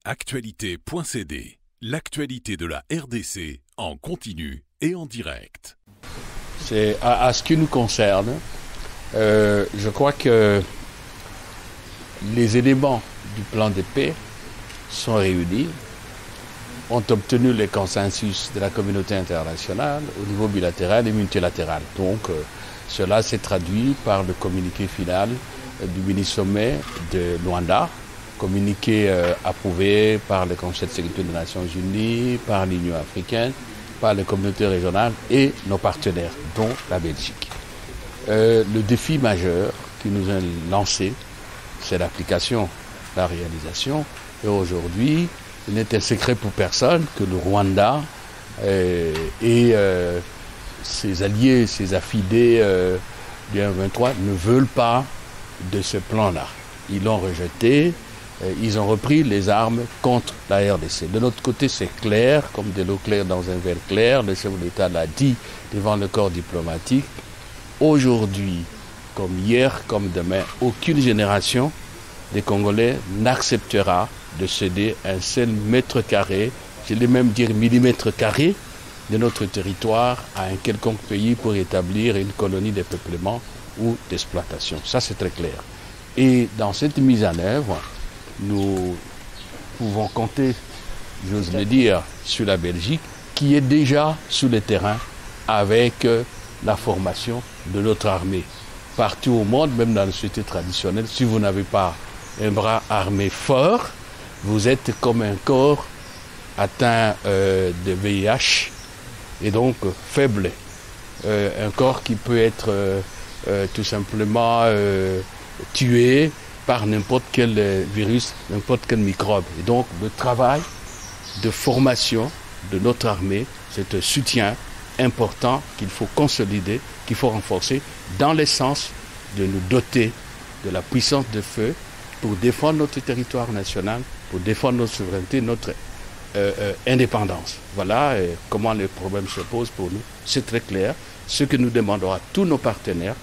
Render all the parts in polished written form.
Actualité.cd, l'actualité de la RDC en continu et en direct. C'est à ce qui nous concerne, je crois que les éléments du plan de paix sont réunis, ont obtenu le consensus de la communauté internationale au niveau bilatéral et multilatéral. Donc cela s'est traduit par le communiqué final du mini-sommet de Luanda, communiqué approuvé par le Conseil de sécurité des Nations Unies, par l'Union africaine, par les communautés régionales et nos partenaires, dont la Belgique. Le défi majeur qui nous est lancé, c'est l'application, la réalisation. Et aujourd'hui, il n'est un secret pour personne que le Rwanda et ses alliés, ses affidés du M23 ne veulent pas de ce plan-là. Ils l'ont rejeté. Ils ont repris les armes contre la RDC. De notre côté, c'est clair, comme de l'eau claire dans un verre clair. Le chef de l'État l'a dit devant le corps diplomatique. Aujourd'hui, comme hier, comme demain, aucune génération des Congolais n'acceptera de céder un seul mètre carré, je vais même dire millimètre carré, de notre territoire à un quelconque pays pour établir une colonie de peuplement ou d'exploitation. Ça, c'est très clair. Et dans cette mise en œuvre, nous pouvons compter, j'ose le dire, sur la Belgique, qui est déjà sur le terrain avec la formation de notre armée. Partout au monde, même dans les sociétés traditionnelles, si vous n'avez pas un bras armé fort, vous êtes comme un corps atteint de VIH et donc faible. Un corps qui peut être tout simplement tué par n'importe quel virus, n'importe quel microbe. Et donc le travail de formation de notre armée, c'est un soutien important qu'il faut consolider, qu'il faut renforcer dans le sens de nous doter de la puissance de feu pour défendre notre territoire national, pour défendre notre souveraineté, notre indépendance. Voilà comment le problème se pose pour nous. C'est très clair. Ce que nous demandons à tous nos partenaires,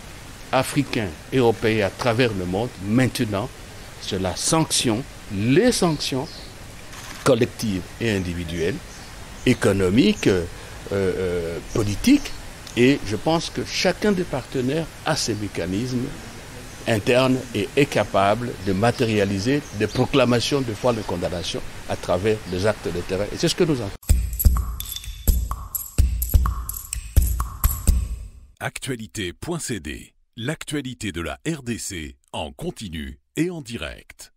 africains, européens à travers le monde, maintenant, c'est la sanction, les sanctions collectives et individuelles, économiques, politiques, et je pense que chacun des partenaires a ses mécanismes internes et est capable de matérialiser des proclamations de foi de condamnation à travers des actes de terrain. Et c'est ce que nous avons. Actualité.cd, l'actualité de la RDC en continu et en direct.